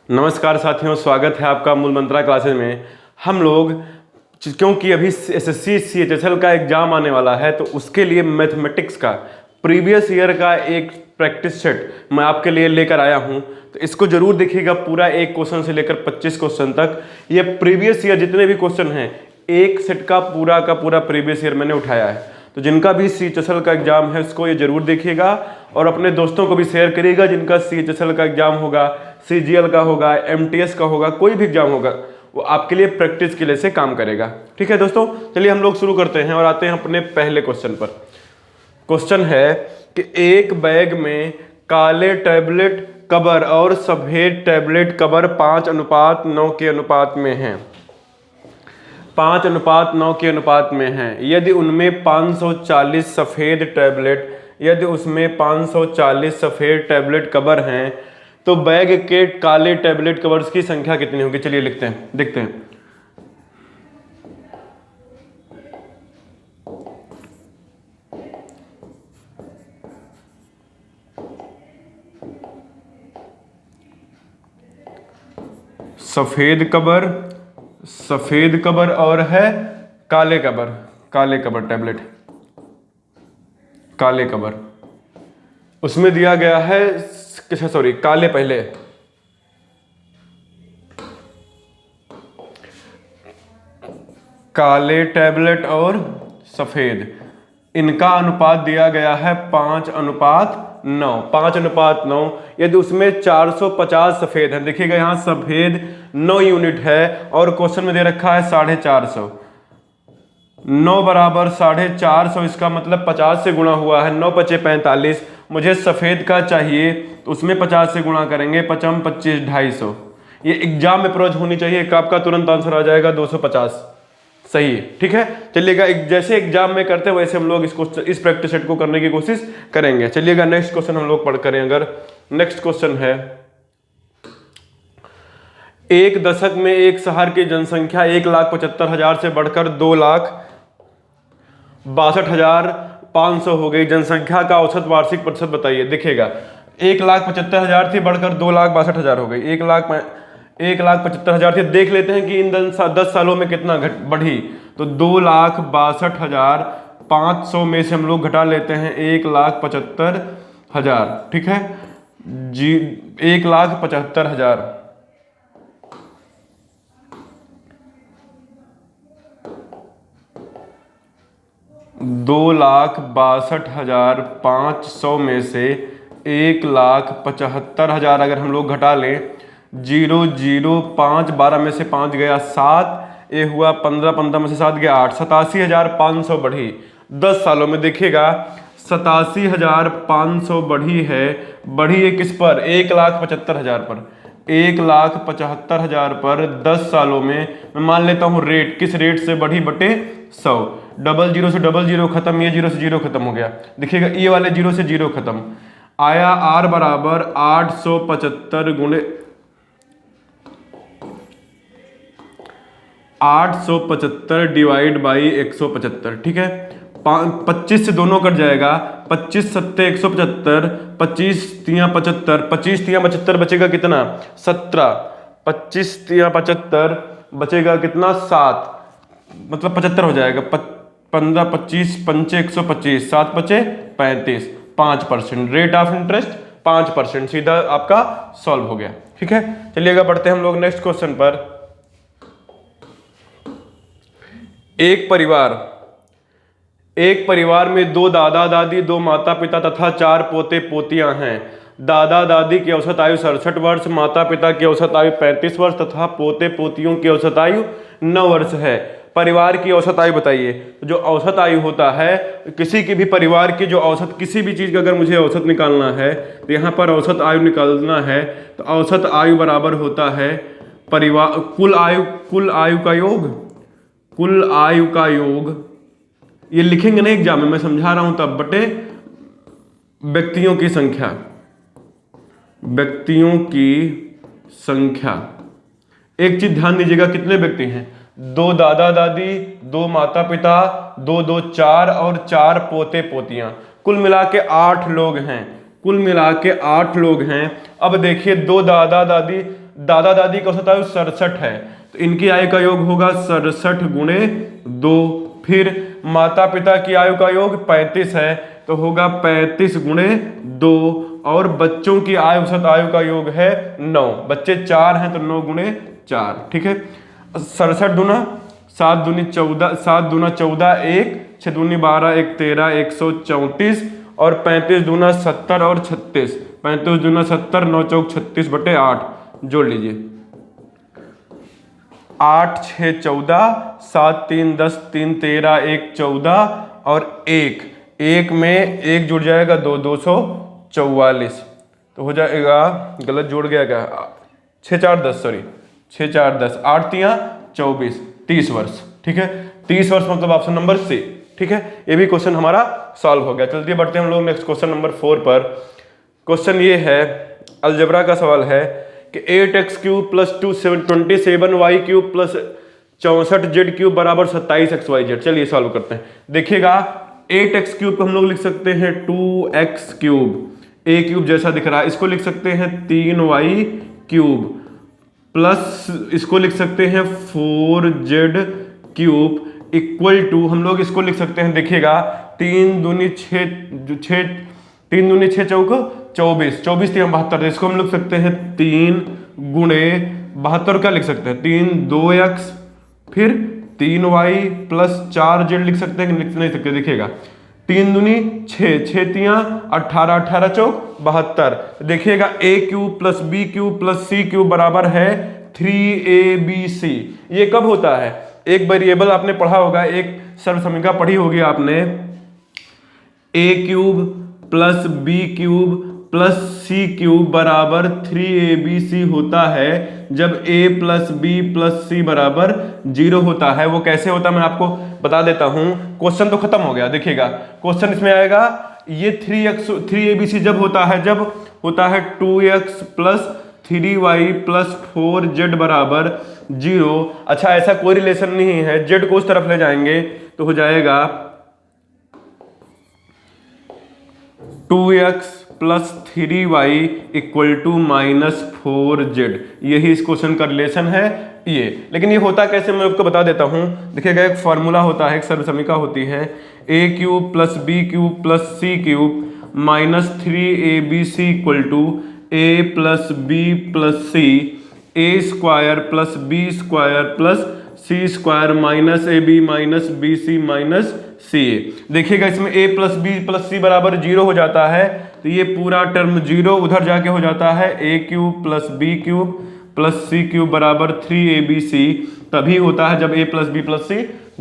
नमस्कार साथियों, स्वागत है आपका मूल मंत्रा क्लासेज में। हम लोग क्योंकि अभी एसएससी सीएचएसएल का एग्जाम आने वाला है, तो उसके लिए मैथमेटिक्स का प्रीवियस ईयर का एक प्रैक्टिस सेट मैं आपके लिए लेकर आया हूं। तो इसको जरूर देखिएगा, पूरा एक क्वेश्चन से लेकर 25 क्वेश्चन तक। ये प्रीवियस ईयर जितने भी क्वेश्चन हैं, एक सेट का पूरा प्रीवियस ईयर मैंने उठाया है। तो जिनका भी सीएचएसएल का एग्जाम है उसको ये जरूर देखिएगा और अपने दोस्तों को भी शेयर करिएगा जिनका सीएचएसएल का एग्जाम होगा, सीजीएल का होगा, एमटीएस का होगा, कोई भी एग्जाम होगा, वो आपके लिए प्रैक्टिस के लिए से काम करेगा। ठीक है दोस्तों, चलिए हम लोग शुरू करते हैं और आते हैं अपने पहले क्वेश्चन पर। क्वेश्चन है कि एक बैग में काले टैबलेट कवर और सफेद टैबलेट कवर 5:9 के अनुपात में हैं। 5:9 के अनुपात में हैं। यदि उनमें 540 सफेद टैबलेट यदि उसमें 540 सफेद टैबलेट कवर हैं, तो बैग के काले टैबलेट कवर्स की संख्या कितनी होगी? चलिए लिखते हैं, देखते हैं। सफेद कवर और है काले कवर टैबलेट, काले कवर उसमें दिया गया है, सॉरी काले पहले, काले टैबलेट और सफेद, इनका अनुपात दिया गया है 5:9। 5:9 यदि उसमें 450 सफेद है, देखिएगा यहाँ सफेद 9 यूनिट है और क्वेश्चन में दे रखा है 450। 9 बराबर 450, इसका मतलब 50 से गुणा हुआ है, 9 पचे 45। मुझे सफेद का चाहिए तो उसमें 50 से गुणा करेंगे, 55 25 250। ये एग्जाम में अप्रोच होनी चाहिए, एक आपका तुरंत आंसर आ जाएगा 250। सही है, ठीक है। चलिएगा जैसे एग्जाम में करते हैं वैसे हम लोग इस प्रैक्टिस सेट को करने की कोशिश करेंगे। चलिएगा नेक्स्ट क्वेश्चन हम लोग पढ़ करें। अगर नेक्स्ट क्वेश्चन है, एक दशक में एक शहर की जनसंख्या 1,75,000 से बढ़कर 2,62,500 हो गई। जनसंख्या का औसत वार्षिक प्रतिशत बताइए। देखिएगा 1,75,000 थी, बढ़कर 2,62,000 हो गई। 1,75,000 थी। देख लेते हैं कि इन 10 सालों में कितना बढ़ी। तो 2,62,500 में से हम लोग घटा लेते हैं 1,75,000, ठीक है जी। 1,75,000 2,62,500 में से 1,75,000 अगर हम लोग घटा लें, 0 0 5 12 में से 5 गया 7, ये हुआ 15 15 में से 7 गया 8, 87,500 बढ़ी 10 सालों में। देखिएगा 87,500 बढ़ी है किस पर? 1,75,000 पर। 1,75,000 पर 10 सालों में मैं मान लेता हूं रेट, किस रेट से बढ़ी बटे 100। डबल जीरो से डबल जीरो खत्म, ये जीरो से जीरो खत्म हो गया। देखिएगा ये वाले जीरो से जीरो खत्म आया। आर बराबर 875 गुणे 875 डिवाइड बाई 175, ठीक है। 25 से दोनों कट जाएगा, 25 सत्ते 175, 25 तियां 75, 25 तियां 75 बचेगा कितना? 17। 25 तियां 75 बचेगा कितना? 7, मतलब 75 हो जाएगा। 15 25 पंचे 125, 7 बचे 35, 5%। Rate of interest 5%। सीधा आपका सॉल्व हो गया, ठीक है। चलिएगा बढ़ते हैं हम लोग नेक्स्ट क्वेश्चन पर। एक परिवार में 2 दादा दादी, 2 माता पिता तथा 4 पोते पोतियां हैं। दादा दादी की औसत आयु 67 वर्ष, माता पिता की औसत आयु 35 वर्ष तथा पोते पोतियों की औसत आयु 9 वर्ष है। परिवार की औसत आयु बताइए। जो औसत आयु होता है किसी की भी परिवार की, जो औसत किसी भी चीज़ का अगर मुझे औसत निकालना है तो यहाँ पर औसत आयु निकालना है, तो औसत आयु बराबर होता है परिवार कुल आयु का योग। ये लिखेंगे नहीं एग्जाम में, मैं समझा रहा हूं तब, बटे व्यक्तियों की संख्या। एक चीज ध्यान दीजिएगा, कितने व्यक्ति हैं? 2 दादा दादी, 2 माता पिता, 2 2 4 और 4 पोते पोतियां, कुल मिला के 8 लोग हैं। अब देखिए 2 दादा दादी, दादा दादी का औसत आयु 67 है, तो इनकी आयु का योग होगा 67 गुणे 2। फिर माता पिता की आयु का योग 35 है, तो होगा 35 गुणे 2। और बच्चों की आयु औसत आयु का योग है 9, बच्चे 4 हैं तो 9 गुणे 4, ठीक है। 67 दूना 7 दूनी 14, 7 दूना 14, 1 6 दूनी 12, 1 13, 134 और 35 दूना 70 और 36, 35 दूना 70, 9 चौक 36 बटे 8, जोड़ लीजिए। 8 6 14, 7 3 10, 3 13, 1 14 और 1 में 1 जुड़ जाएगा 2, 244, तो हो जाएगा, गलत जोड़ गया क्या, 6 4 10, सॉरी 6 4 10, 8 3 24, 30 वर्ष, ठीक है। 30 वर्ष मतलब ऑप्शन नंबर सी, ठीक है। ये भी क्वेश्चन हमारा सॉल्व हो गया। चलते बढ़ते हैं हम लोग नेक्स्ट क्वेश्चन नंबर 4 पर। क्वेश्चन ये है, अलजेब्रा का सवाल है कि 8x cube plus 27y cube plus 64z cube बराबर 27xyz। चलिए सॉल्व करते हैं। देखिएगा 8x क्यूब को हम लोग लिख सकते हैं 2x क्यूब, a क्यूब जैसा दिख रहा है, इसको लिख सकते हैं 3y क्यूब प्लस इसको लिख सकते हैं 4z क्यूब इक्वल टू, हम लोग इसको लिख सकते हैं, देखिएगा 3 दूनी 6, 3 दूनी 6 चौक 24, 24 3 72, इसको हम लिख सकते हैं 3 गुणे 72, क्या लिख सकते हैं 3 2x फिर 3y प्लस 4z लिख सकते हैं कि लिख नहीं सकते। देखिएगा 3 दूनी 6, 6 3 18, 18 चौक 72, देखिएगा a cube plus b cube plus c cube बराबर है 3abc। ये कब होता है, एक वेरिएबल आपने पढ़ा होगा, एक सर्व समीकरण पढ़ी होगी आपने, a cube plus b cube plus c cube बराबर 3abc होता है जब a plus b plus c बराबर 0 होता है। वो कैसे होता है मैं आपको बता देता हूं। क्वेश्चन तो खत्म हो गया, देखिएगा क्वेश्चन इसमें आएगा, ये 3abc जब होता है 2x plus 3y plus 4z बराबर 0। अच्छा, ऐसा कोई रिलेशन नहीं है, z को उस तरफ ले जाएंगे तो हो जाएगा 2x plus 3y equal to minus 4z। यही इस क्वेश्चन का रिलेशन है ये। लेकिन ये होता कैसे मैं आपको बता देता हूं। देखिएगा एक फॉर्मूला होता है, एक सर्व समीकरण होती है, a cube plus b cube plus c cube minus 3abc equal to a plus b plus c, a square plus b square plus c square minus ab minus bc minus ca। देखिएगा इसमें a plus b plus c बराबर 0 हो जाता है, तो ये पूरा term 0 उधर जाके हो जाता है a cube plus b cube plus c cube बराबर 3abc। तभी होता है जब a plus b plus c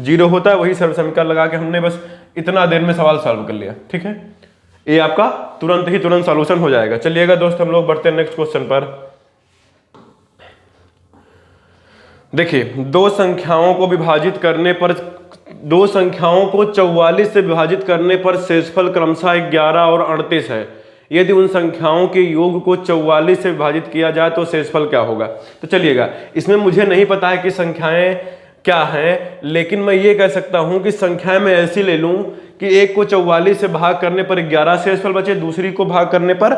0 होता है। वही सर्व समीकरण लगा के हमने बस इतना देर में सवाल सॉल्व कर लिया, ठीक है। ये आपका तुरंत सॉल्यूशन हो जाएगा। चलिएगा दोस्त, हम लोग बढ़ते हैं नेक्स्ट क्वेश्चन पर। देखिए, दो संख्याओं को 44 से विभाजित करने पर शेषफल क्रमशः 11 और 38 है। यदि उन संख्याओं के योग को 44 से विभाजित किया जाए तो शेषफल क्या होगा। तो चलिएगा, इसमें मुझे नहीं पता है कि संख्याएं क्या हैं, लेकिन मैं ये कह सकता हूं कि संख्याएं मैं ऐसी ले लूं कि एक को 44 से भाग करने पर 11 शेषफल बचे, दूसरी को भाग करने पर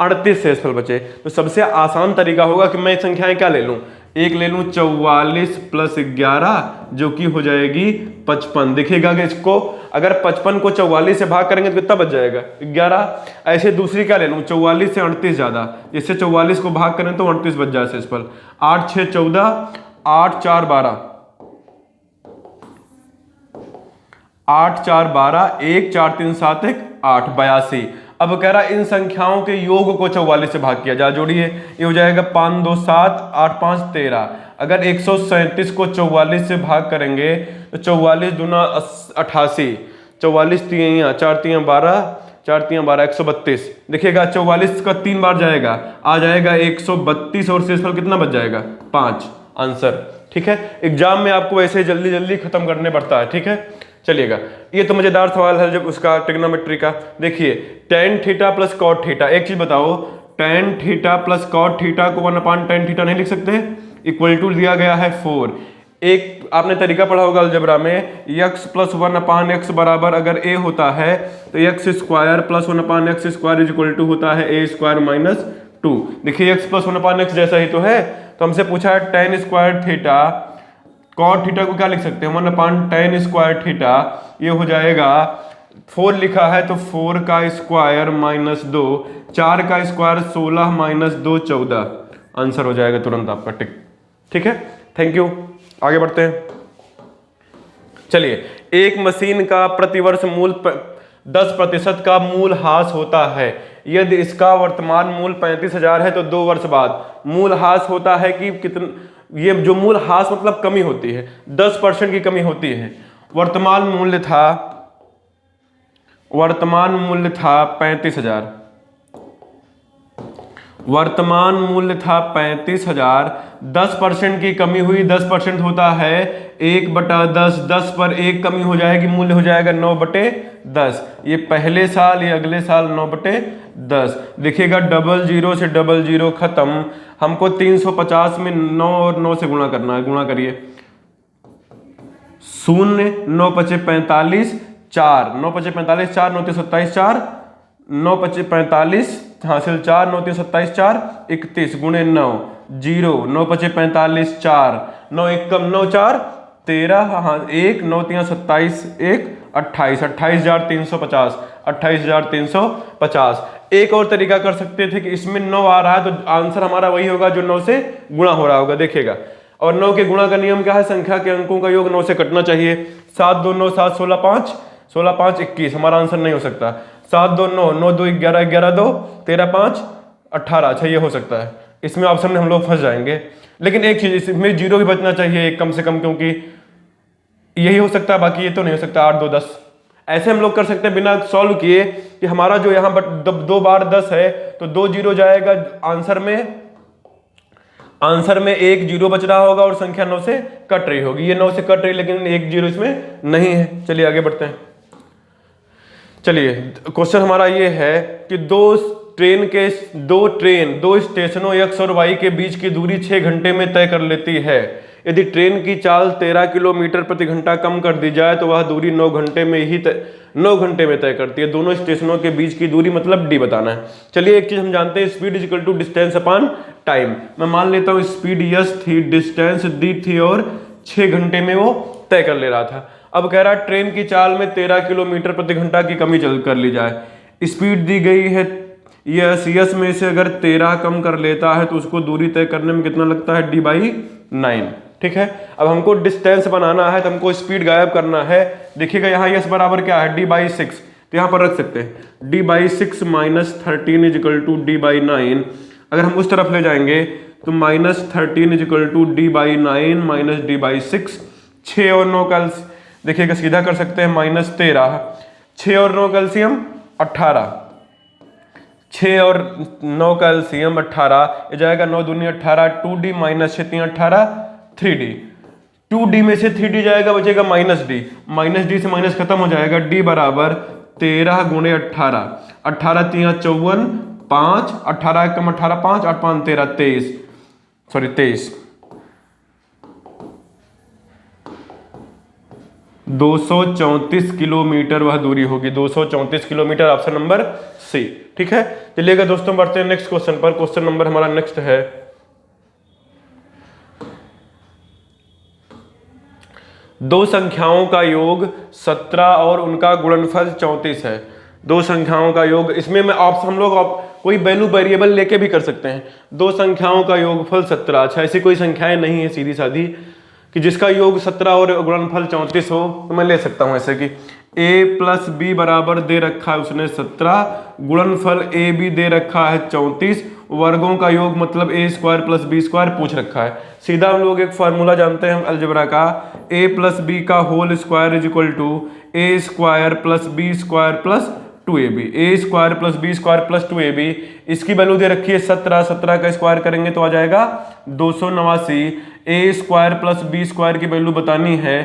38 शेषफल बचे। तो सबसे आसान तरीका होगा कि मैं संख्याएं क्या ले लूं, एक ले लूं 44 प्लस 11 जो कि हो जाएगी 55। देखिएगा कि इसको अगर 55 को 44 से भाग करेंगे तो कितना बच जाएगा 11। ऐसे दूसरी क्या ले लूं 44 से 38 ज्यादा, जैसे 44 को भाग करें तो 38 बच जाए शेषफल। 8 6 14, 8 4 12, 8 4 12, 1 4 3 7 1 8, 82। अब कह रहा इन संख्याओं के योग को 44 से भाग किया जाए, जोड़िए, ये हो जाएगा 5 2 7, 8 5 13। अगर 137 को 44 से भाग करेंगे तो 44 दूना 88, 44 3 4 3 12, 4 3 12, 132। देखिएगा 44 का 3 बार जाएगा, आ जाएगा 132 और शेषफल कितना बच जाएगा 5, आंसर, ठीक है। एग्जाम में आपको ऐसे जल्दी खत्म करने पड़ता है, ठीक है। चलिएगा, ये तो मजेदार सवाल है जब उसका ट्रिग्नोमेट्री का। देखिए tan theta plus cot theta, एक चीज बताओ, tan theta plus cot theta को 1/tan थीटा नहीं लिख सकते, इक्वल टू दिया गया है 4। एक आपने तरीका पढ़ा होगा अलजेब्रा में, x प्लस 1/x बराबर अगर a होता है तो x square plus 1/x square is equal to होता है a स्क्वायर माइनस 2। देखिए x प्लस 1/x जैसा ही तो है, तो हमसे पूछा है tan square theta, cot theta को क्या लिख सकते हैं 1/tan स्क्वायर थीटा, ये हो जाएगा 4 लिखा है तो 4 का स्क्वायर माइनस 2, 4 का स्क्वायर 16 माइनस 2 14, आंसर हो जाएगा तुरंत आपका टिक। ठीक है, थैंक यू, आगे बढ़ते हैं। चलिए, एक मशीन का प्रतिवर्ष मूल 10% का मूल ह्रास होता है। यदि इसका वर्तमान मूल्य 35,000 है तो 2 वर्ष बाद मूल ह्रास होता है कि कितना, ये जो मूल ह्रास मतलब कमी होती है, 10% की कमी होती है। वर्तमान मूल्य था 35,000, वर्तमान मूल्य था 35,000, 10% की कमी हुई, 10% होता है 1/10, 10 पर 1 कमी हो जाएगी, मूल्य हो जाएगा 9/10। ये पहले साल, ये अगले साल 9/10। देखिएगा 00 से 00 खत्म, हमको 350 में 9 और 9 से गुणा करना है, गुणा करिए। 0 9 5 45 4, 9 5 45 4, 9 3 27 4, 9 5 45 हासिल 4, 9 3 27 4, 31 गुणे 9 0, 9 5 45 4, 9 1 कम 9 4 13, हाँ 1, 9 3 27 1, 28, 28,350, 28,350। एक और तरीका कर सकते थे कि इसमें 9 आ रहा है तो आंसर हमारा वही होगा जो 9 से गुणा हो रहा होगा, देखिएगा। और 9 के गुणा का नियम क्या है, संख्या के अंकों का योग 9 से कटना चाहिए। 7 2 9 7 16 5, 16 5 21, हमारा आंसर नहीं हो सकता। 7 2 9, 9 2 11, 11 2 13 5 18, अच्छा ये हो सकता है। इसमें ऑप्शन में हम लोग फंस जाएंगे, लेकिन एक चीज इसमें 0 भी बचना चाहिए एक कम से कम, क्योंकि यही हो सकता है, बाकी ये तो नहीं हो सकता। 8 2 10, ऐसे हम लोग कर सकते हैं बिना सॉल्व किए कि हमारा जो यहाँ बट 2 बार 10 है तो 2 0 जाएगा आंसर में 1 0 बच रहा होगा और संख्या 9 से कट रही होगी। ये 9 से कट रही, लेकिन 1 0 इसमें नहीं है। चलिए आगे बढ़ते हैं। चलिए, क्वेश्चन हमारा ये है कि दो स्टेशनों x और y के बीच की दूरी 6 घंटे में तय कर लेती है। यदि ट्रेन की चाल 13 किलोमीटर प्रति घंटा कम कर दी जाए तो वह दूरी 9 घंटे में तय करती है। दोनों स्टेशनों के बीच की दूरी मतलब d बताना है। चलिए, एक चीज हम जानते हैं, speed is equal to distance upon time. मैं मान लेता हूँ स्पीड यस थी, डिस्टेंस डी थी और 6 घंटे में वो तय कर ले रहा था। अब कह रहा है ट्रेन की चाल में 13 किलोमीटर प्रति घंटा की कमी कर ली जाए। स्पीड दी गई है यस में से अगर 13 कम कर लेता है तो उसको दूरी तय करने में कितना लगता है, d/9। ठीक है, अब हमको डिस्टेंस बनाना है तो हमको स्पीड गायब करना है। देखिएगा यहाँ यस बराबर क्या है, d/6, तो यहाँ पर रख सकते हैं d/6 minus 13 is equal to d/9। अगर हम उस तरफ ले जाएंगे तो minus 13 is equal to d/9 minus d/6। 6 और 9 का देखिएगा सीधा कर सकते हैं, माइनस 13, 6 और 9 का एलसीएम 18, 6 और 9 का एलसीएम 18, ये जाएगा 9 दूनी 18, 2d माइनस 6 3 18, 3d, 2d में से 3d जाएगा, बचेगा माइनस d से माइनस खत्म हो जाएगा, d बराबर 13 गुणे 18, 18 3 54, 5, 18 कम 18 5, 8 5 13, 23, 234 किलोमीटर वह दूरी होगी, 234 किलोमीटर, ऑप्शन नंबर सी। ठीक है, चलिएगा दोस्तों बढ़ते हैं नेक्स्ट क्वेश्चन पर। क्वेश्चन नंबर हमारा नेक्स्ट है, दो संख्याओं का योग 17 और उनका गुणनफल 34 है। दो संख्याओं का योग, इसमें मैं हम लोग कोई वैल्यू वेरिएबल लेके भी कर सकते हैं। दो संख्याओं का योगफल 17, अच्छा ऐसी कोई संख्याएं नहीं है सीधी साधी कि जिसका योग 17 और गुणनफल 34 हो, तो मैं ले सकता हूं ऐसे कि a प्लस बी बराबर दे रखा है उसने 17, गुणनफल a b दे रखा है 34, वर्गों का योग मतलब a square plus B square पूछ रखा है। सीधा हम लोग एक फार्मूला जानते हैं हम अलजेब्रा का, a प्लस बी का whole square is equal to a square plus B square plus 2ab, a square plus B square plus 2ab। इसकी वैल्यू दे रखी है 17, 17 का स्क्वायर करेंगे तो आ जाएगा 289। a square plus B square की वैल्यू बतानी है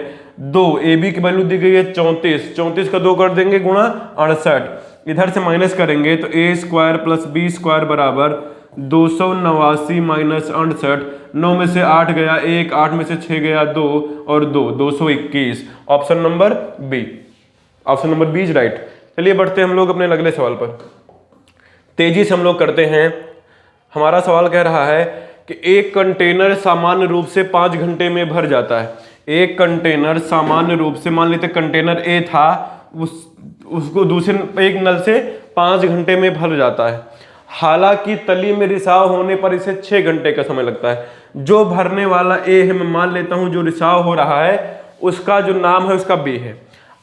2, ab की वैल्यू दी गई है 34, 34 का 2 कर देंगे गुणा 68, इधर से माइनस करेंगे तो a square plus B square बराबर 289 माइनस 68, 9 में से 8 गया 1, 8 में से 6 गया 2 और 2, 221, option number B, option number B is right. चलिए बढ़ते हैं हम लोग अपने अगले सवाल पर। तेजी से हम लोग करते हैं। हमारा सवाल कह रहा है कि एक कंटेनर सामान्य रूप से 5 घंटे में भर जाता है। एक कंटेनर सामान्य रूप से, मान लेते कंटेनर ए था, उसको दूसरे एक नल से 5 घंटे में भर जाता है। हालांकि तली में रिसाव होने पर इसे 6 घंटे का समय लगता है। जो भरने वाला ए है, मैं मान लेता हूं जो रिसाव हो रहा है उसका जो नाम है उसका बी है,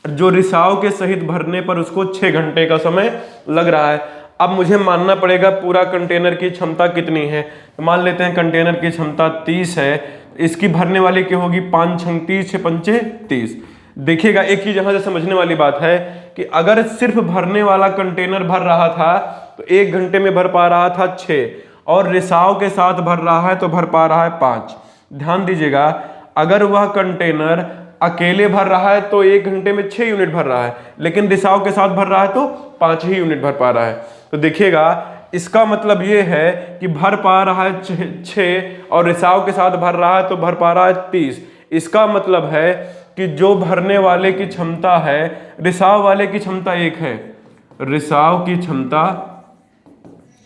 जो रिसाव के सहित भरने पर उसको 6 घंटे का समय लग रहा है। अब मुझे मानना पड़ेगा पूरा कंटेनर की क्षमता कितनी है। तो मान लेते हैं कंटेनर की क्षमता 30 है, इसकी भरने वाली क्या होगी, 5 छंग 30 6 पंचे 30। देखिएगा एक चीज यहां से समझने वाली बात है कि अगर सिर्फ भरने वाला कंटेनर भर रहा था तो 1 घंटे में भर पा रहा था 6, और रिसाव के साथ भर रहा है तो भर पा रहा है 5। ध्यान दीजिएगा, अगर वह कंटेनर अकेले भर रहा है तो 1 घंटे में 6 यूनिट भर रहा है, लेकिन रिसाव के साथ भर रहा है तो 5 ही यूनिट भर पा रहा है। तो देखिएगा इसका मतलब ये है कि भर पा रहा है 6 और रिसाव के साथ भर रहा है तो भर पा रहा है 30। इसका मतलब है कि जो भरने वाले की क्षमता है, रिसाव वाले की क्षमता 1 है, रिसाव की क्षमता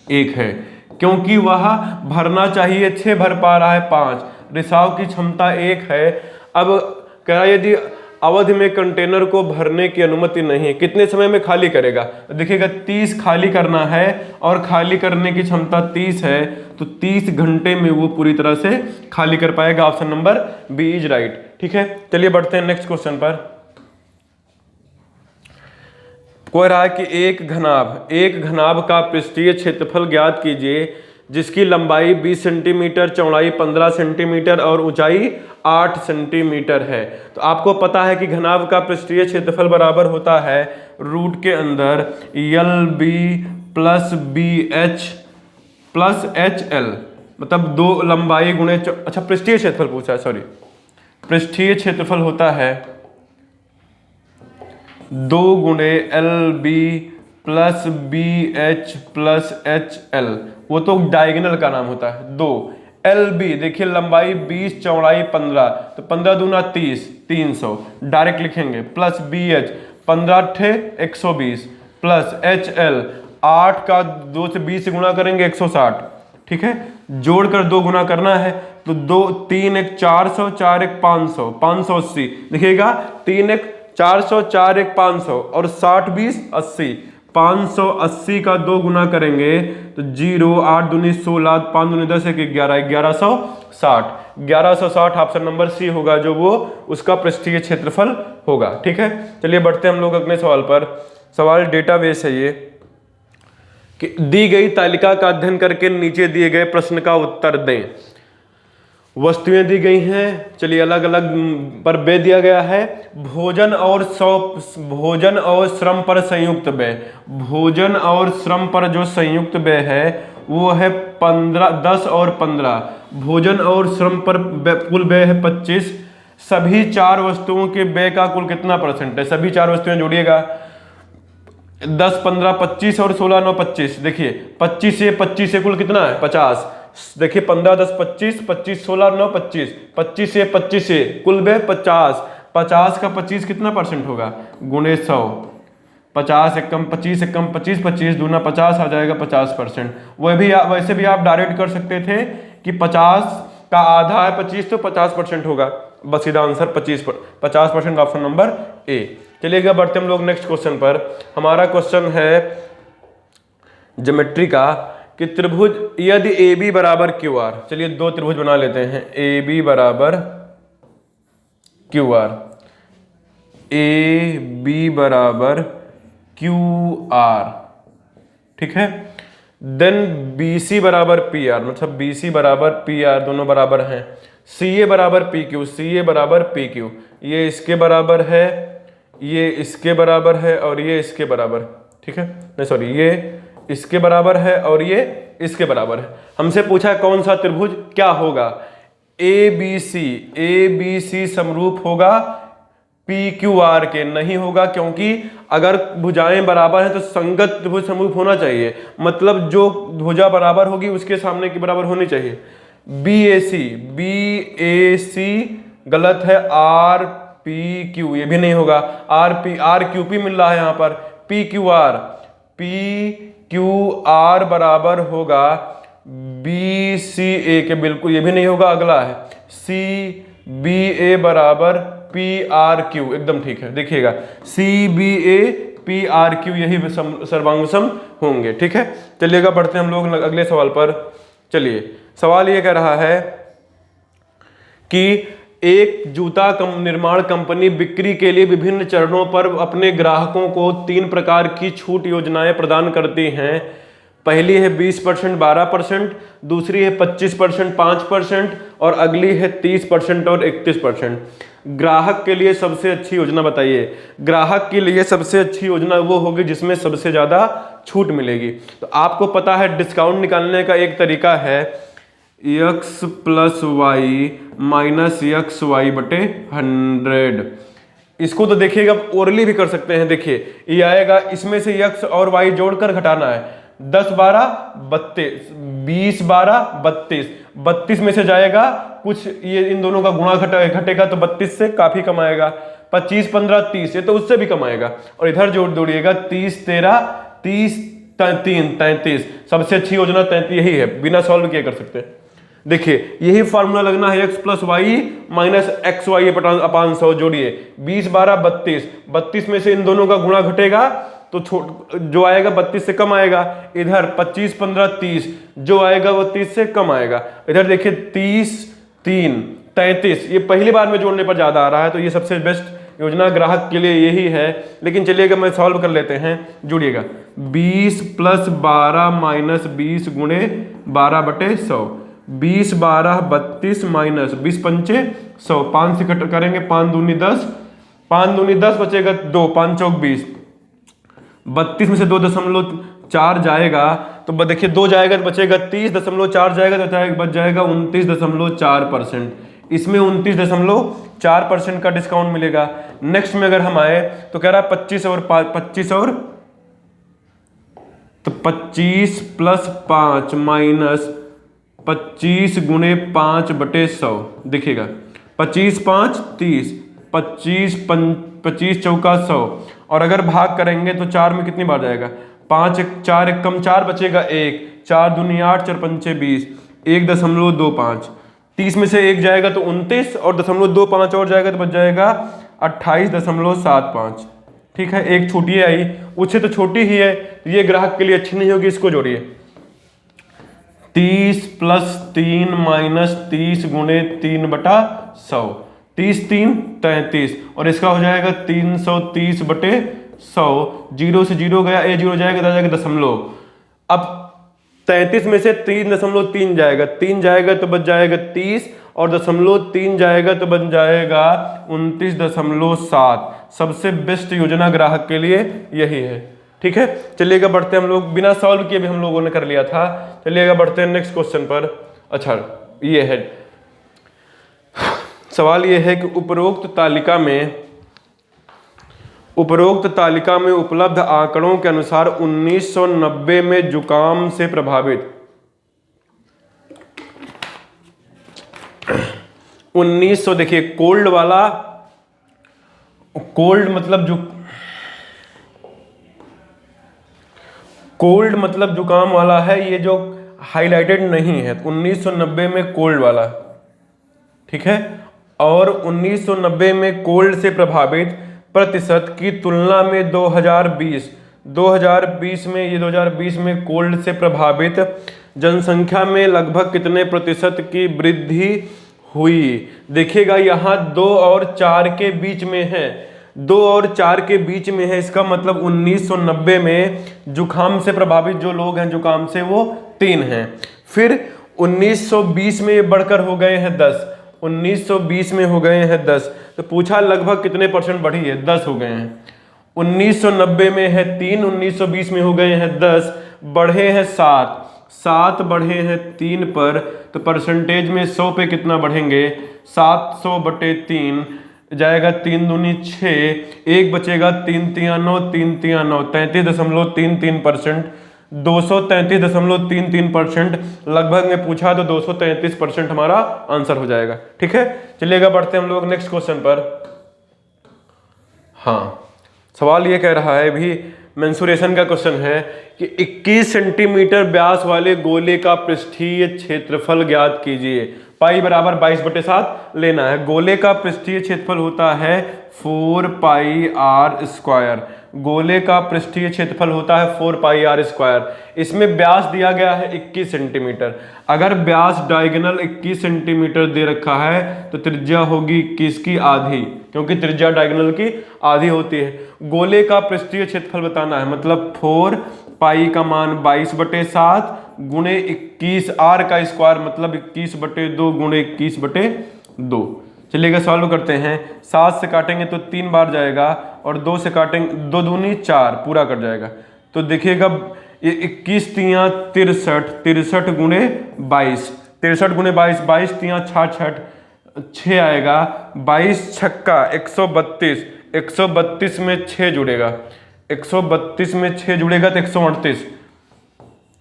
1 है, क्योंकि वह भरना चाहिए 6, भर पा रहा है 5, रिसाव की क्षमता 1 है। अब कह रहा है यदि अवधि में कंटेनर को भरने की अनुमति नहीं है, कितने समय में खाली करेगा। देखिएगा 30 खाली करना है और खाली करने की क्षमता 30 है, तो 30 घंटे में वो पूरी तरह से खाली कर पाएगा। Option number B is right. ठीक है, चलिए बढ़ते हैं नेक्स्ट क्वेश्चन पर। कह रहा है कि एक घनाभ का पृष्ठीय क्षेत्रफल ज्ञात कीजिए जिसकी लंबाई 20 सेंटीमीटर, चौड़ाई 15 सेंटीमीटर और ऊंचाई 8 सेंटीमीटर है। तो आपको पता है कि घनाभ का पृष्ठीय क्षेत्रफल बराबर होता है रूट के अंदर L B plus B H plus H L, मतलब 2 लंबाई गुणे अच्छा पृष्ठीय क्षेत्रफल पूछा है, सॉरी, पृष्ठीय क्षेत्रफल होता है 2 गुणे L B plus B H plus H L, वो तो डायगोनल का नाम होता है। 2 एल बी, देखिए लंबाई 20, चौड़ाई 15, तो 15 दूना 30, 300 डायरेक्ट लिखेंगे, प्लस बी एच 15 ठे 120 प्लस एच एल 8 का 2 से 20 से गुणा करेंगे 160। ठीक है, जोड़कर 2 गुना करना है तो 2 3 1 400, 4 1 500, 580। देखिएगा 3 1 400, 4 1 500 और 60 20 80, 580 का 2 गुना करेंगे तो 0 8 दूनी 16, 5 दूनी 10 1 11, 1160। 1160 ऑप्शन नंबर सी होगा, जो वो उसका पृष्ठीय क्षेत्रफल होगा। ठीक है, चलिए बढ़ते हैं हम लोग अगले सवाल पर। सवाल डेटाबेस है ये कि दी गई तालिका का अध्ययन करके नीचे दिए गए प्रश्न का उत्तर दें। वस्तुएं दी गई हैं, चलिए अलग अलग पर व्यय दिया गया है। भोजन और श्रम पर संयुक्त व्यय, भोजन और श्रम पर जो संयुक्त व्यय है वो है 10 और 15। भोजन और श्रम पर कुल व्यय है 25। सभी 4 वस्तुओं के व्यय का कुल कितना परसेंट है, सभी 4 वस्तुएं जोड़िएगा, 10 15 25 और 16 9 25। देखिए 25 से कुल कितना है 50। देखिए 15 10 25, 25 16 9 25, 25 से कुल व्यय 50। 50 का 25 कितना परसेंट होगा, गुणे 100, 50 एकम 25 एकम 25, 25 दूना 50 आ जाएगा 50%। वैसे भी आप डायरेक्ट कर सकते थे कि 50 का आधा है 25 तो 50% होगा, बस सीधा आंसर 50%, ऑप्शन नंबर ए। चलिएगा बढ़ते हम लोग नेक्स्ट क्वेश्चन पर। हमारा क्वेश्चन है ज्योमेट्री का कि त्रिभुज यदि ए बी बराबर क्यू आर, चलिए 2 त्रिभुज बना लेते हैं, ए बी बराबर क्यू आर, ए बी बराबर क्यू आर, ठीक है। देन बी सी बराबर पी आर, मतलब बी सी बराबर पी आर, दोनों बराबर हैं। सी ए बराबर पी क्यू, सी ए बराबर पी क्यू, ये इसके बराबर है, ये इसके बराबर है और ये इसके बराबर, ठीक है, नहीं सॉरी, ये इसके बराबर है और ये इसके बराबर है। हमसे पूछा कौन सा त्रिभुज क्या होगा, ए बी सी समरूप होगा पी क्यू आर के, नहीं होगा, क्योंकि अगर भुजाएं बराबर हैं तो संगत त्रिभुज समरूप होना चाहिए, मतलब जो भुजा बराबर होगी उसके सामने की बराबर होनी चाहिए। बी ए सी गलत है, आर पी क्यू ये भी नहीं होगा, आर क्यू पी मिल रहा है यहाँ पर, पी क्यू आर बराबर होगा BCA के, बिल्कुल ये भी नहीं होगा, अगला है CBA बराबर PRQ, एकदम ठीक है। देखिएगा CBA PRQ यही सर्वांग सम होंगे, ठीक है। चलिएगा बढ़ते हैं हम लोग अगले सवाल पर। चलिए सवाल ये कह रहा है कि एक जूता निर्माण कंपनी बिक्री के लिए विभिन्न चरणों पर अपने ग्राहकों को 3 प्रकार की छूट योजनाएं प्रदान करती हैं। पहली है 20%, 12%, दूसरी है 25%, 5%, और अगली है 30% और 31%। ग्राहक के लिए सबसे अच्छी योजना बताइए। ग्राहक के लिए सबसे अच्छी योजना वो होगी जिसमें सबसे ज़्यादा छूट मिलेगी। तो आपको पता है डिस्काउंट निकालने का एक तरीका है x + y - xy बटे 100। इसको तो देखिएगा ओरली भी कर सकते हैं। देखिए ये आएगा, इसमें से x और y जोड़कर घटाना है। 10 12 32, 20 12 32, 32 में से जाएगा कुछ, ये इन दोनों का गुणा घटेगा तो 32 से काफी कम आएगा। 25 15 30, ये तो उससे भी कम आएगा। और इधर जोड़ जोड़िएगा 30 13 30 3 33। सबसे अच्छी योजना 33 यही है, बिना सॉल्व किए कर सकते हैं। देखिए यही फार्मूला लगना है, x + y - xy अपान 100 जोड़िए। 20 12 32, 32 में से इन दोनों का गुणा घटेगा तो जो आएगा 32 से कम आएगा। इधर 25 15 30, जो आएगा वो 30 से कम आएगा। इधर देखिए 30 3 33, ये पहली बार में जोड़ने पर ज्यादा आ रहा है, तो ये सबसे बेस्ट योजना ग्राहक के लिए यही है। लेकिन चलिएगा मैं सॉल्व कर लेते हैं, जुड़िएगा। 20 + 12 - 20 गुणे 12 बटे 100। 20 12 32 - 20 पंचे 100। 5 से कट करेंगे, 5 दूनी 10, 5 दूनी 10 बचेगा 2, 5 चौक 20। 32 में से 2.4 जाएगा तो देखिए 2 जाएगा तो बचेगा 30.4 जाएगा तो बच जाएगा 29.4%। इसमें 29.4% का डिस्काउंट मिलेगा। नेक्स्ट में अगर हम आए तो कह रहा है 25 और तो 25 + 5 - 25 गुणे 5 बटे 100। देखिएगा 25 5 30, 25 चौका 100, और अगर भाग करेंगे तो 4 में कितनी बार जाएगा? 5 4 1 कम 4 बचेगा 1, 4 दूनी 8 4 पंचे 20, 1.25। 30 में से 1 जाएगा तो 29, और 0.25 और जाएगा तो बच जाएगा 28.75। ठीक है, एक छोटी आई, उससे तो छोटी ही है, तो ये ग्राहक के लिए अच्छी नहीं होगी। इसको जोड़िए, 30 + 3 - 30 गुणे 3/100। 30 3 33, और इसका हो जाएगा 330 बटे 100। 0 से 0 गया, 0 जाएगा तो जाएगा दशमलव। अब 33 में से 3.3 जाएगा, 3 जाएगा तो बच जाएगा 30, और 0.3 जाएगा तो बन जाएगा 29.7। सबसे बेस्ट योजना ग्राहक के लिए यही है। ठीक है, चलिएगा बढ़ते हैं हम लोग, बिना सॉल्व किए भी हम लोगों ने कर लिया था। चलिएगा बढ़ते हैं नेक्स्ट क्वेश्चन पर। अच्छा, ये है सवाल, ये है कि उपरोक्त तालिका में उपलब्ध आंकड़ों के अनुसार 1990 में जुकाम से प्रभावित 1900, देखिए कोल्ड वाला, कोल्ड मतलब जुकाम वाला है, ये जो हाईलाइटेड नहीं है, 1990 में कोल्ड वाला। ठीक है, और 1990 में कोल्ड से प्रभावित प्रतिशत की तुलना में 2020 में कोल्ड से प्रभावित जनसंख्या में लगभग कितने प्रतिशत की वृद्धि हुई? देखिएगा यहाँ 2 और 4 के बीच में है, 2 और 4 के बीच में है। इसका मतलब 1990 में जुकाम से प्रभावित जो लोग हैं जुकाम से, वो 3 हैं। फिर 1920 में ये बढ़कर हो गए हैं 10, 1920 में हो गए हैं 10, तो पूछा लगभग कितने % बढ़ी है? 10 हो गए हैं। 1990 में है 3, 1920 में हो गए हैं 10, बढ़े हैं 7 बढ़े हैं 3 पर, तो परसेंटेज में 100 पे कितना बढ़ेंगे? 700 बटे 3 जाएगा, 3 दूनी 6, 1 बचेगा, 3 तिया 9, 3 तिया 9, 33.33%, 233.33%। लगभग में पूछा तो 233% हमारा आंसर हो जाएगा। ठीक है, चलिएगा बढ़ते हैं हम लोग नेक्स्ट क्वेश्चन पर। हाँ, सवाल ये कह रहा है भी, मेंसुरेशन का क्वेश्चन है कि 21 सेंटीमीटर व्यास वाले गोले का पृष्ठीय क्षेत्रफल ज्ञात कीजिए। पाई बराबर 22/7 लेना है। गोले का पृष्ठीय क्षेत्रफल होता है 4 पाई आर स्क्वायर। गोले का पृष्ठीय क्षेत्रफल होता है 4 पाई आर स्क्वायर। इसमें व्यास दिया गया है 21 सेंटीमीटर। अगर व्यास डायगोनल 21 सेंटीमीटर दे रखा है तो त्रिज्या होगी 21 की आधी, क्योंकि त्रिज्या डायगोनल की आधी होती है। गोले का पृष्ठीय क्षेत्रफल बताना है, मतलब 4 पाई का मान 22/7 गुणे 21 आर का स्क्वायर मतलब 21/2 गुणे 21/2। चलिएगा सॉल्व करते हैं। 7 से काटेंगे तो 3 बार जाएगा और 2 से काटेंगे 2 दूनी 4 पूरा कट जाएगा। तो देखिएगा ये 21 तियाँ 63, 63 गुणे 22, 63 गुणे 22, 22 तियाँ 66, 6 आएगा। 22 छक्का 132, 132 में 6 जुड़ेगा, 132 में 6 जुड़ेगा तो 138,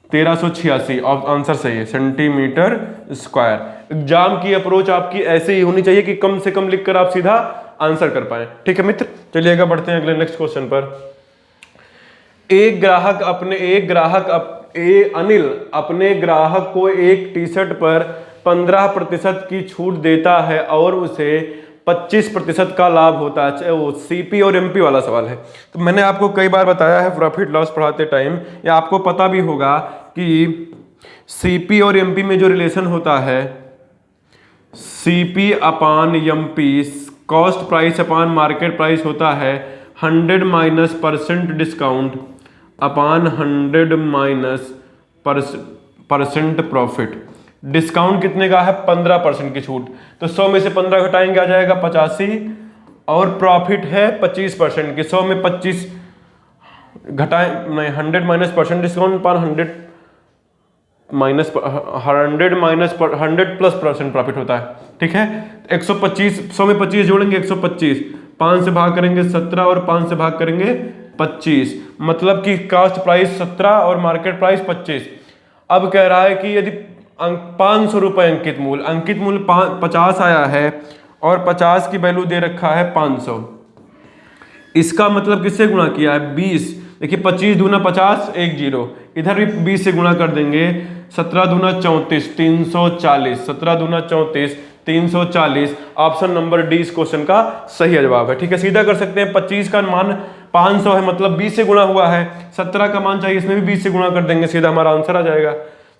1386 आंसर सही है सेंटीमीटर स्क्वायर। एग्जाम की अप्रोच आपकी ऐसे ही होनी चाहिए कि कम से कम लिखकर आप सीधा आंसर कर पाए। ठीक है मित्र, चलिएगा बढ़ते हैं अगले नेक्स्ट क्वेश्चन पर। अनिल अपने ग्राहक को एक टी शर्ट पर 15% की छूट देता है और उसे 25% का लाभ होता है। चाहे वो सीपी और एमपी वाला सवाल है। तो मैंने आपको कई बार बताया है प्रॉफिट लॉस पढ़ाते टाइम, या आपको पता भी होगा कि सीपी और एमपी में जो रिलेशन होता है, सीपी अपान एमपी, कॉस्ट प्राइस अपान मार्केट प्राइस होता है 100 माइनस परसेंट डिस्काउंट अपान 100 माइनस परसेंट प्रॉफिट। डिस्काउंट कितने का है? 15% की छूट, तो 100 में से 15 घटाएंगे आ जाएगा 85, और प्रॉफिट है 25% की। 100 में 25 घटाएं नहीं, 100 माइनस परसेंट डिस्काउंट पर 100 माइनस 100 प्लस परसेंट प्रॉफिट होता है। ठीक है, 125, 100 में 25 जोड़ेंगे 125, 5 से भाग करेंगे 17 और 5 से भाग करेंगे 25, मतलब कि कास्ट प्राइस 17 और मार्केट प्राइस 25। अब कह रहा है कि यदि 500 रुपए अंकित मूल्य 50 आया है और 50 की वैल्यू दे रखा है 500, इसका मतलब किससे गुणा किया है? 20। देखिए 25 दूना 50, 1 0, इधर भी 20 से गुणा कर देंगे, 17 दूना 34, 340, 17 दूना 34, 340। ऑप्शन नंबर डी इस क्वेश्चन का सही जवाब है। ठीक है, सीधा कर सकते हैं। 25 का मान 500 है, मतलब 20 से गुणा हुआ है। 17 का मान चाहिए, इसमें भी 20 से गुणा कर देंगे, सीधा हमारा आंसर आ जाएगा।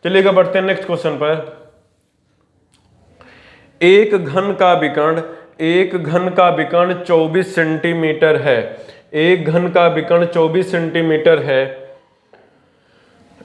चलिएगा बढ़ते हैं नेक्स्ट क्वेश्चन पर। एक घन का विकर्ण 24 सेंटीमीटर है। एक घन का विकर्ण 24 सेंटीमीटर है,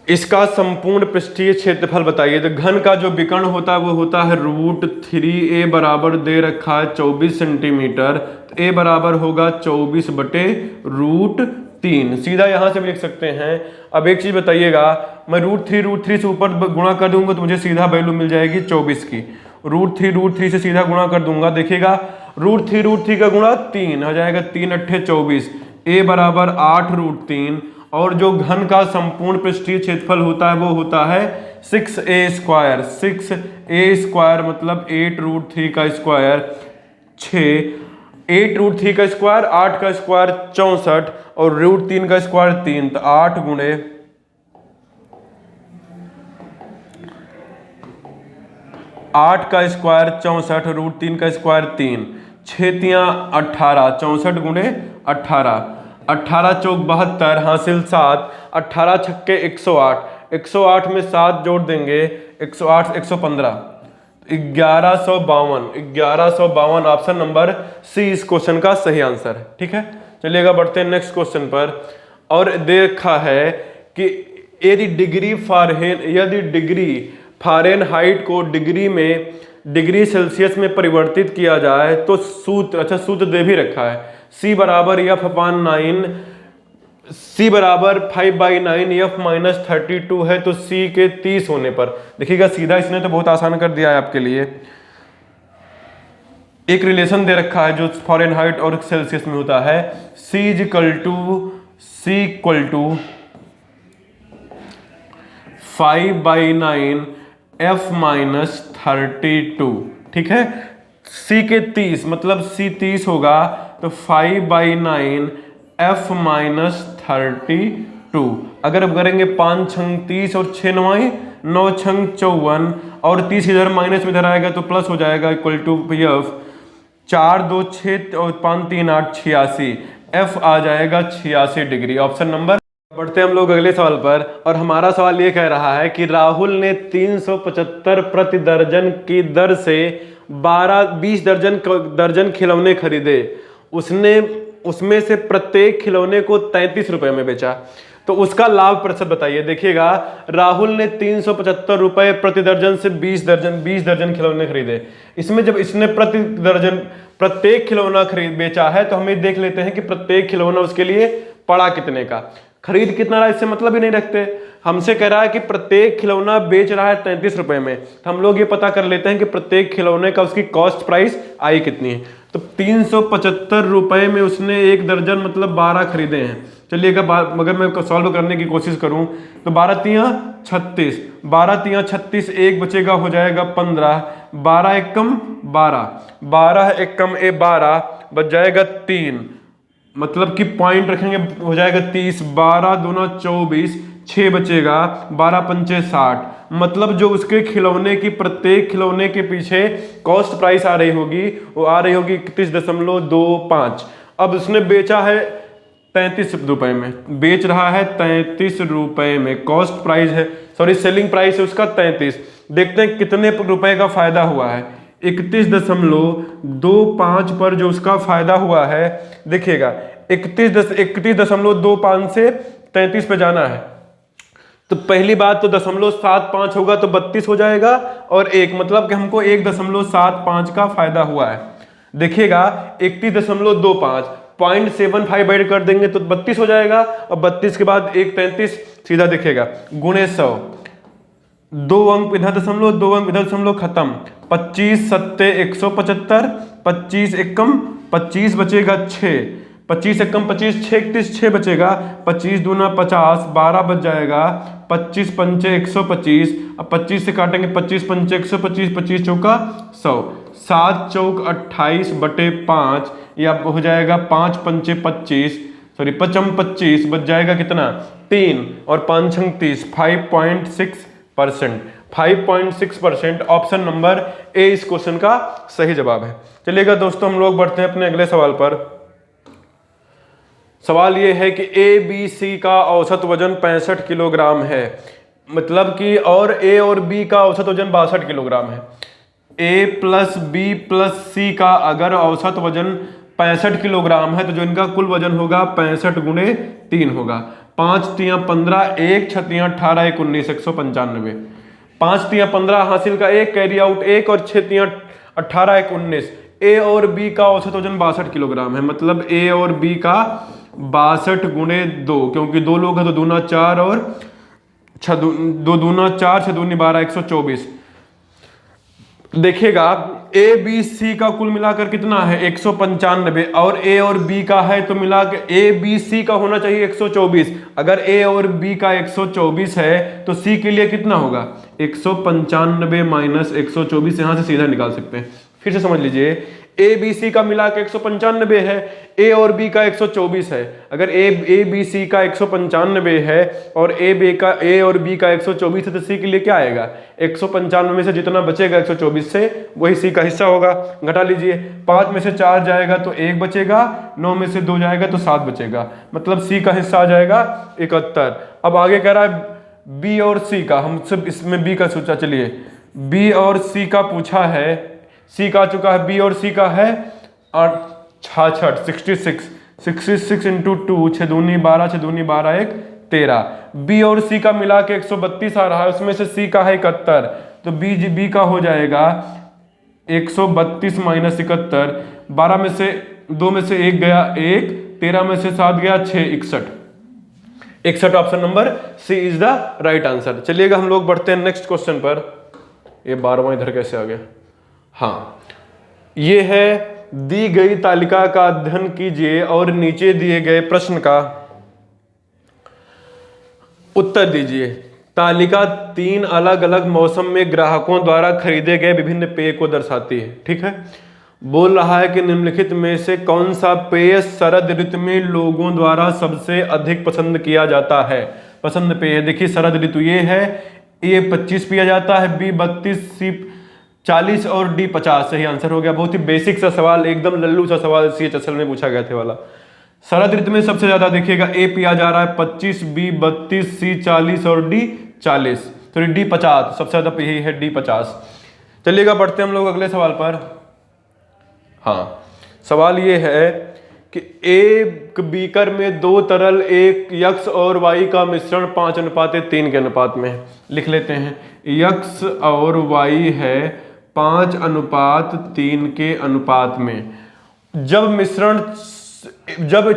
इसका संपूर्ण पृष्ठीय क्षेत्रफल बताइए। तो घन का जो विकर्ण होता है वो होता है √3। a बराबर दे रखा है 24 सेंटीमीटर, तो a बराबर होगा 24/√3। सीधा यहां से भी लिख सकते हैं। अब एक चीज बताइएगा, मैं √3 से ऊपर गुणा कर दूंगा तो मुझे सीधा वैल्यू मिल जाएगी 24 की। √3 से सीधा गुणा कर दूंगा, देखिएगा √3 का गुणा 3 हो जाएगा, 3 × 8 = 24। a बराबर 8√3, और जो घन का संपूर्ण पृष्ठीय क्षेत्रफल होता है वो होता है 6a²। 6a² मतलब 8√3 का स्क्वायर 6, 8√3 का स्क्वायर 8 का स्क्वायर 64 और √3 का स्क्वायर 3, तो 8 गुणे 8 का स्क्वायर 64, √3 का स्क्वायर 3, 6 तियाँ 18, 64 गुणे 18, 18 चौक 72 हासिल 7, 18 छक्के 108, 108 में 7 जोड़ देंगे 108 115, 1152 ऑप्शन नंबर सी इस क्वेश्चन का सही आंसर है। ठीक है, चलिएगा बढ़ते हैं नेक्स्ट क्वेश्चन पर। और देखा है कि यदि डिग्री फ़ारेनहाइट को डिग्री सेल्सियस में परिवर्तित किया जाए तो सूत्र दे भी रखा है। C बराबर F/9, C बराबर 5/9 F-32 है, तो C के 30 होने पर देखिएगा, सीधा इसने तो बहुत आसान कर दिया है आपके लिए। एक रिलेशन दे रखा है जो फ़ारेनहाइट और सेल्सियस में होता है, C = 5/9 F-32। ठीक है, C के 30 मतलब C 30 होगा, तो 5/9 F-32 32। अगर अब करेंगे 5 छंग 30 और 6 9 9 छंग 54 और 30 इधर माइनस में इधर आएगा तो प्लस हो जाएगा इक्वल टू एफ 4 2 6 और 5 3 8 86। एफ आ जाएगा 86 डिग्री, ऑप्शन नंबर। बढ़ते हैं हम लोग अगले सवाल पर, और हमारा सवाल ये कह रहा है कि राहुल ने 375 प्रति दर्जन की दर से 20 दर्जन खिलौने खरीदे। उसने उसमें से प्रत्येक खिलौने को 33 रुपए में बेचा, तो उसका लाभ प्रतिशत बताइए। देखिएगा, राहुल ने 375 रुपए प्रति दर्जन से 20 दर्जन खिलौने खरीदे। इसमें जब इसने प्रत्येक खिलौना खरीद बेचा है तो हम देख लेते हैं कि प्रत्येक खिलौना उसके लिए पड़ा कितने का, खरीद कितना रहा, इससे मतलब ही नहीं रखते। हमसे कह रहा है कि प्रत्येक खिलौना बेच रहा है 33 रुपए में, तो हम लोग ये पता कर लेते हैं कि प्रत्येक खिलौने का उसकी कॉस्ट प्राइस आई कितनी है। तो 375 रुपए में उसने 1 दर्जन मतलब 12 खरीदे हैं। चलिए अगर मैं सॉल्व करने की कोशिश करूं तो 12 तियां 36, 12 तियां 36, एक बचेगा हो जाएगा 15, 12 एकम 12, 12 एकम 12 बच जाएगा 3, मतलब कि पॉइंट रखेंगे हो जाएगा 30, 12 दूना 24, 6 बचेगा, 12 पंचे 60। मतलब जो उसके खिलौने की प्रत्येक खिलौने के पीछे कॉस्ट प्राइस आ रही होगी वो आ रही होगी 31.25। अब उसने बेचा है 33 रुपए में, बेच रहा है 33 रुपए में, कॉस्ट प्राइस है सॉरी सेलिंग प्राइस है उसका 33। देखते हैं कितने रुपए का फायदा हुआ है। 31.25 पर जो उसका फायदा हुआ है, देखिएगा 31.25 से 33 पे जाना है, तो पहली बात तो 0.75 होगा तो 32 हो जाएगा, और एक मतलब कि हमको 1.75 का फायदा हुआ है। देखिएगा 31.25 0.75 ऐड कर देंगे तो 32 हो जाएगा, और 32 के बाद 1.33 सीधा दिखेगा गुणे 100, 2 अंक इधर दशमलव 2 अंक इधर दशमलव खत्म, 25 सत्ते 175, 25 एकम 25 बचेगा 6, 25 एकम 25 6 31 6 बचेगा, 25 दूना 50, 12 बच जाएगा, 25 पंचे 125, अब 25 से काटेंगे 25 पंचे 125, 25 चौका 100, 7 चौक 28/5 या हो जाएगा 5 पंचे 25 सॉरी 25 बच जाएगा कितना 3 और 5 छंग 30, 5.6%। 5.6% ऑप्शन नंबर ए इस क्वेश्चन का सही जवाब है। चलिएगा दोस्तों हम लोग बढ़ते हैं अपने अगले सवाल पर। सवाल ये है कि ए बी सी का औसत वजन 65 किलोग्राम है, मतलब कि और ए और बी का औसत वजन 62 किलोग्राम है। ए प्लस बी प्लस सी का अगर औसत वजन 65 किलोग्राम है तो जो इनका कुल वजन होगा 65 गुणे 3 होगा। 5 तियां 15, 1 छतियां 18, 1 19, 195। 5 तियां 15 हासिल का 1, कैरी आउट 1 और 6 तियां 18, 1 19। ए और बी का औसत वजन 62 किलोग्राम है, मतलब ए और बी का 62 गुणे 2, क्योंकि 2 लोग हैं तो दूना 4 और 2 दूना 4, 6 दूनी 12, 124। देखिएगा ए बी सी का कुल मिलाकर कितना है 195, और ए और बी का है तो मिलाकर ए बी सी का होना चाहिए 124। अगर ए और बी का 124 है तो सी के लिए कितना होगा 195 माइनस 124, यहां से सीधा निकाल सकते हैं। फिर से समझ लीजिए, ए बी सी का मिला के 195 है, ए और बी का 124 है। अगर ए बी सी का 195 है और ए और बी का 124 है तो सी के लिए क्या आएगा 195 में से जितना बचेगा 124 से वही सी का हिस्सा होगा। घटा लीजिए, 5 में से 4 जाएगा तो 1 बचेगा, 9 में से 2 जाएगा तो 7 बचेगा, मतलब सी का हिस्सा आ जाएगा 71। अब आगे कह रहा है बी और सी का, हम सब इसमें बी का सोचा, चलिए बी और सी का पूछा है। सी का चुका है, बी और सी का है 66 इंटू 2, 6 दूनी 12, 6 दूनी 12, 1 13। बी और सी का मिला के 132 आ रहा है, उसमें से सी का है 71, तो बी का हो जाएगा 132 माइनस 71। 12 में से 2 में से 1 गया 1, 13 में से 7 गया 6, 61 option number C is the right answer. चलिएगा हम लोग बढ़ते हैं नेक्स्ट क्वेश्चन पर। ये 12वां इधर कैसे आ गया, हाँ ये है दी गई तालिका का अध्ययन कीजिए और नीचे दिए गए प्रश्न का उत्तर दीजिए। तालिका 3 अलग अलग मौसम में ग्राहकों द्वारा खरीदे गए विभिन्न पेय को दर्शाती है। ठीक है, बोल रहा है कि निम्नलिखित में से कौन सा पेय शरद ऋतु में लोगों द्वारा सबसे अधिक पसंद किया जाता है। पसंद पेय देखिए शरद ऋतु ये है, ए 25 पिया जाता है, बी 32, सी 40 और डी 50 सही आंसर हो गया। बहुत ही बेसिक सा सवाल, एकदम लल्लू सा सवाल CHSL में पूछा गया थे वाला। शरद ऋतु में सबसे ज्यादा देखिएगा ए पिया जा रहा है 25, बी 32, सी 40 और डी 40, सॉरी डी 50, सबसे ज्यादा यही है डी 50। चलिएगा बढ़ते हम लोग अगले सवाल पर। हाँ, सवाल ये है कि एक बीकर में 2 तरल, एक यक्स और वाई का मिश्रण 5:3 के अनुपात में है। लिख लेते हैं, यक्स और वाई है 5:3 के अनुपात में। जब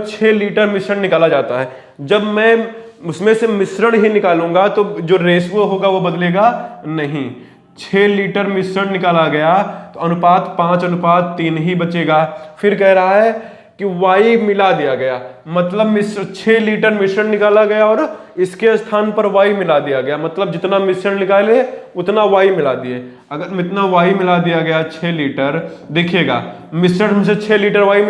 6 लीटर मिश्रण निकाला जाता है, जब मैं उसमें से मिश्रण ही निकालूंगा तो जो रेशियो होगा वो बदलेगा नहीं। 6 लीटर मिश्रण निकाला गया तो अनुपात 5:3 ही बचेगा। फिर कह रहा है कि वाई मिला दिया गया, मतलब 6 लीटर मिश्रण निकाला गया और इसके स्थान पर वाई मिला दिया गया, मतलब जितना मिश्रण निकाले उतना वाई मिला दिए। अगर इतना वाई मिला दिया गया 6 लीटर, देखिएगा मिश्रण में से 6 लीटर वाई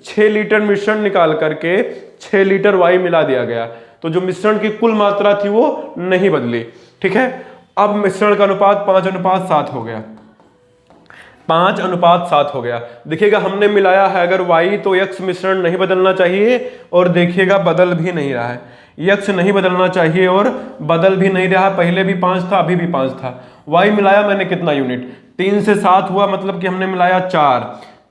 6 लीटर मिश्रण निकाल करके 6 लीटर वाई मिला दिया गया, तो जो मिश्रण की कुल मात्रा थी वो नहीं बदली। ठीक है, अब मिश्रण का अनुपात 5:7 हो गया, 5:7 हो गया। देखिएगा हमने मिलाया है अगर वाई तो यक्स मिश्रण नहीं बदलना चाहिए और देखिएगा बदल भी नहीं रहा है, यक्स नहीं बदलना चाहिए और बदल भी नहीं रहा। पहले भी 5 था, अभी भी 5 था। वाई मिलाया मैंने कितना यूनिट, 3 से 7 हुआ, मतलब कि हमने मिलाया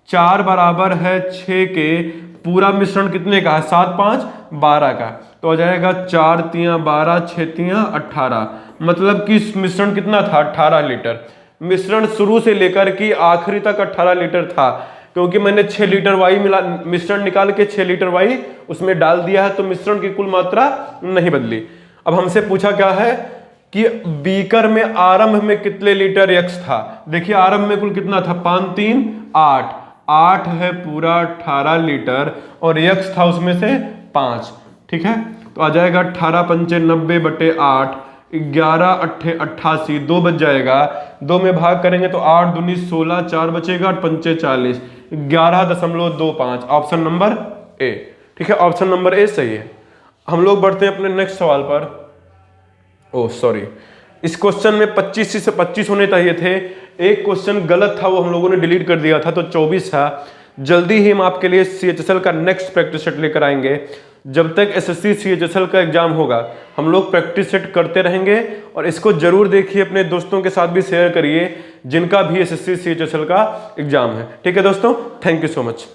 4 बराबर है 6 के। पूरा मिश्रण कितने का है, 7 5 12 का, तो आ जाएगा 4 3 12, 6 3 18, मतलब कि मिश्रण कितना था 18 लीटर। मिश्रण शुरू से लेकर के आखिरी तक 18 लीटर था, क्योंकि मैंने 6 लीटर वाई मिश्रण निकाल के 6 लीटर वाई उसमें डाल दिया है, तो मिश्रण की कुल मात्रा नहीं बदली। अब हमसे पूछा क्या है कि बीकर में आरंभ में कितने लीटर यक्स था। देखिए आरंभ में कुल कितना था, 5 3 8, 8 है पूरा 18 लीटर और यक्स था उसमें से 5। ठीक है, तो आ जाएगा 18 पंचे 90/8, 11 8 88, 2 बच जाएगा। 2 में भाग करेंगे तो 8 दूनी 16, 4 बचेगा, 8 पंचे 40, 11.25। Option number A. ठीक है, ऑप्शन नंबर ए सही है। हम लोग बढ़ते हैं अपने नेक्स्ट सवाल पर। ओह सॉरी, इस क्वेश्चन में 25 से 25 होने चाहिए थे, एक क्वेश्चन गलत था वो हम लोगों ने डिलीट कर दिया था, तो 24 था। जल्दी ही हम आपके लिए CHSL का नेक्स्ट प्रैक्टिस सेट लेकर आएंगे। जब तक SSC CHSL का एग्जाम होगा हम लोग प्रैक्टिस सेट करते रहेंगे, और इसको जरूर देखिए, अपने दोस्तों के साथ भी शेयर करिए जिनका भी SSC CHSL का एग्जाम है। ठीक है दोस्तों, थैंक यू सो मच।